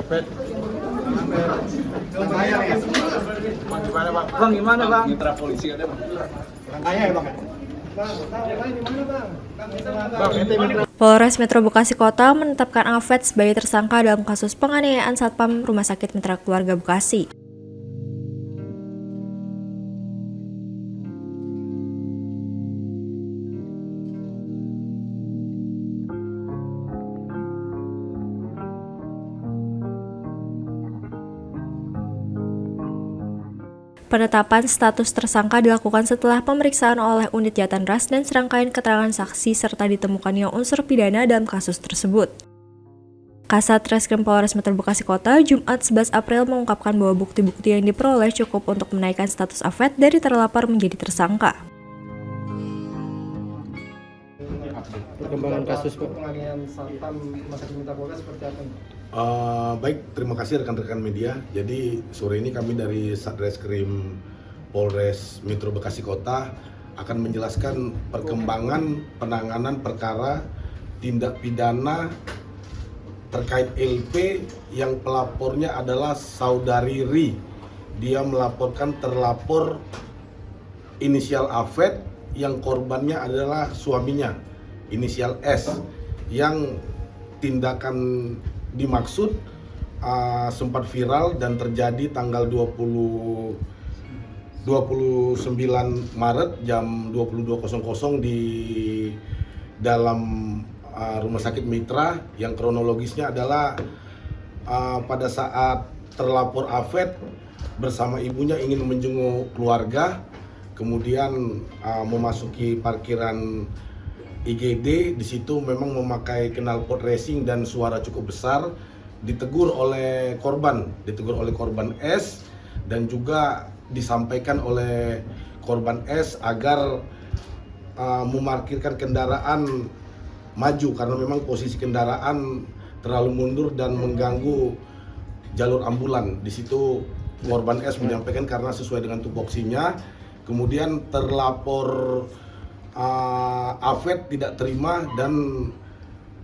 mepet. Rangkaya ya? Bang gimana bang? Bang gimana bang? Mitra polisi ada bang? Rangkaya ya bang? Bang, di mana bang? Bang, ente mitra. Polres Metro Bekasi Kota menetapkan Afet sebagai tersangka dalam kasus penganiayaan Satpam Rumah Sakit Mitra Keluarga Bekasi. Penetapan status tersangka dilakukan setelah pemeriksaan oleh Unit Jatan Ras dan serangkaian keterangan saksi serta ditemukannya unsur pidana dalam kasus tersebut. Kasat Reskrim Polres Metro Bekasi Kota Jumat 11 April mengungkapkan bahwa bukti-bukti yang diperoleh cukup untuk menaikkan status Afet dari terlapor menjadi tersangka. Perkembangan kasus penganiayaan Satpam Rumah Sakit Mitra Keluarga seperti apa? Baik, terima kasih rekan-rekan media. Jadi sore ini kami dari Satreskrim Polres Metro Bekasi Kota akan menjelaskan perkembangan penanganan perkara tindak pidana terkait LP yang pelapornya adalah saudari Ri. Dia melaporkan terlapor inisial Afet yang korbannya adalah suaminya, inisial S, yang tindakan dimaksud sempat viral dan terjadi tanggal 29 Maret jam 22.00 di dalam rumah sakit Mitra, yang kronologisnya adalah pada saat terlapor Afet bersama ibunya ingin menjenguk keluarga, kemudian memasuki parkiran IGD. Di situ memang memakai knalpot racing dan suara cukup besar, ditegur oleh korban S, dan juga disampaikan oleh korban S agar memarkirkan kendaraan maju karena memang posisi kendaraan terlalu mundur dan mengganggu jalur ambulan. Di situ korban S menyampaikan karena sesuai dengan tupoksinya. Kemudian terlapor Afet tidak terima dan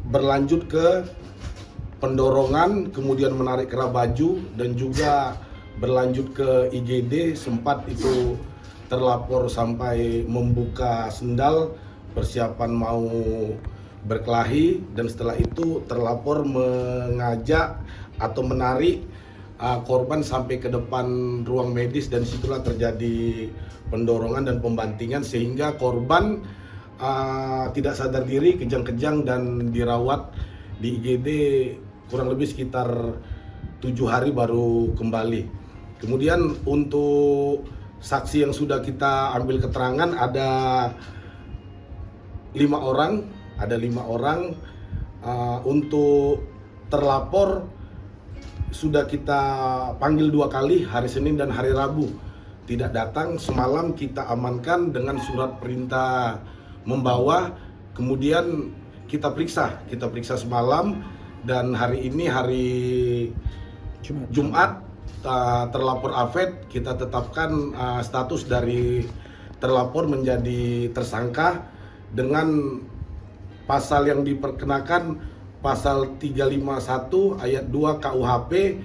berlanjut ke pendorongan, kemudian menarik kerah baju dan juga berlanjut ke IGD. Sempat itu terlapor sampai membuka sendal persiapan mau berkelahi, dan setelah itu terlapor mengajak atau menarik korban sampai ke depan ruang medis, dan disitulah terjadi pendorongan dan pembantingan sehingga korban tidak sadar diri, kejang-kejang dan dirawat di IGD kurang lebih sekitar 7 hari baru kembali. Kemudian untuk saksi yang sudah kita ambil keterangan ada 5 orang. Untuk terlapor sudah kita panggil 2 kali, hari Senin dan hari Rabu tidak datang. Semalam kita amankan dengan surat perintah membawa, kemudian kita periksa semalam, dan hari ini hari Jumat terlapor Afet kita tetapkan status dari terlapor menjadi tersangka dengan pasal yang diperkenakan, pasal 351 ayat 2 KUHP,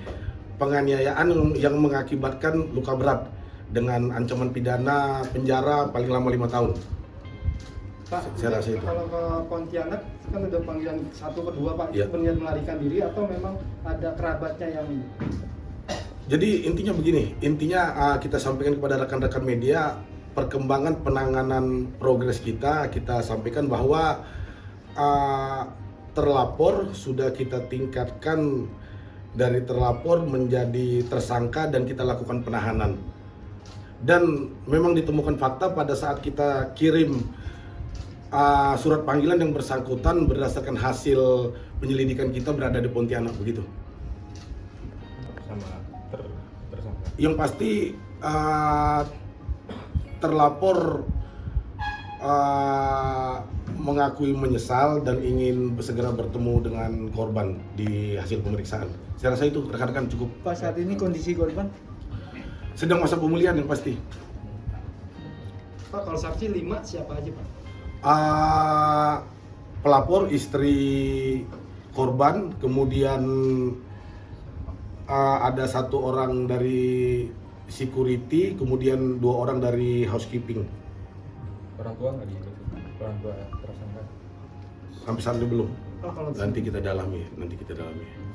penganiayaan yang mengakibatkan luka berat dengan ancaman pidana penjara paling lama 5 tahun. Pak, Saya rasa itu. Kalau ke Pontianak kan udah panggilan 1 ke 2 Pak, Ya. itu berniat melarikan diri atau memang ada kerabatnya yang ini? Jadi intinya begini, kita sampaikan kepada rekan-rekan media perkembangan penanganan progres kita sampaikan bahwa terlapor sudah kita tingkatkan dari terlapor menjadi tersangka dan kita lakukan penahanan. Dan memang ditemukan fakta pada saat kita kirim surat panggilan yang bersangkutan berdasarkan hasil penyelidikan kita berada di Pontianak, begitu. Tersangka. Yang pasti terlapor mengakui menyesal dan ingin segera bertemu dengan korban di hasil pemeriksaan. Saya rasa itu rekan-rekan cukup. Pak, saat ini kondisi korban? Sedang masa pemulihan yang pasti. Pak, kalau saksi 5 siapa aja Pak? Pelapor, istri korban, kemudian ada 1 orang dari security, kemudian 2 orang dari housekeeping. Orang tua nggak diikut? Orang tua tersangka? Sampai saat ini belum. Oh, kalau Nanti kita dalami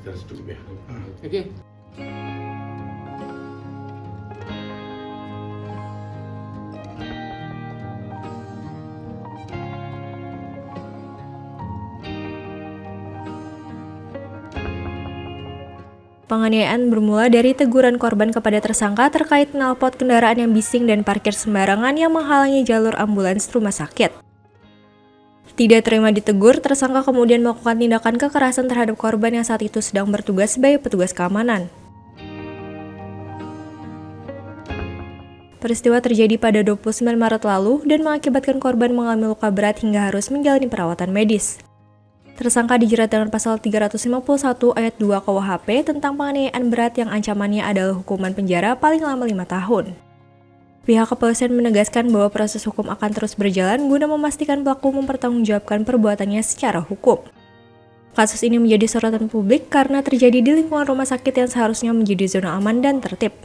secara secukupnya. Oke. Penganiayaan bermula dari teguran korban kepada tersangka terkait knalpot kendaraan yang bising dan parkir sembarangan yang menghalangi jalur ambulans rumah sakit. Tidak terima ditegur, tersangka kemudian melakukan tindakan kekerasan terhadap korban yang saat itu sedang bertugas sebagai petugas keamanan. Peristiwa terjadi pada 29 Maret lalu dan mengakibatkan korban mengalami luka berat hingga harus menjalani perawatan medis. Tersangka dijerat dengan pasal 351 ayat 2 KUHP tentang penganiayaan berat yang ancamannya adalah hukuman penjara paling lama 5 tahun. Pihak kepolisian menegaskan bahwa proses hukum akan terus berjalan guna memastikan pelaku mempertanggungjawabkan perbuatannya secara hukum. Kasus ini menjadi sorotan publik karena terjadi di lingkungan rumah sakit yang seharusnya menjadi zona aman dan tertib.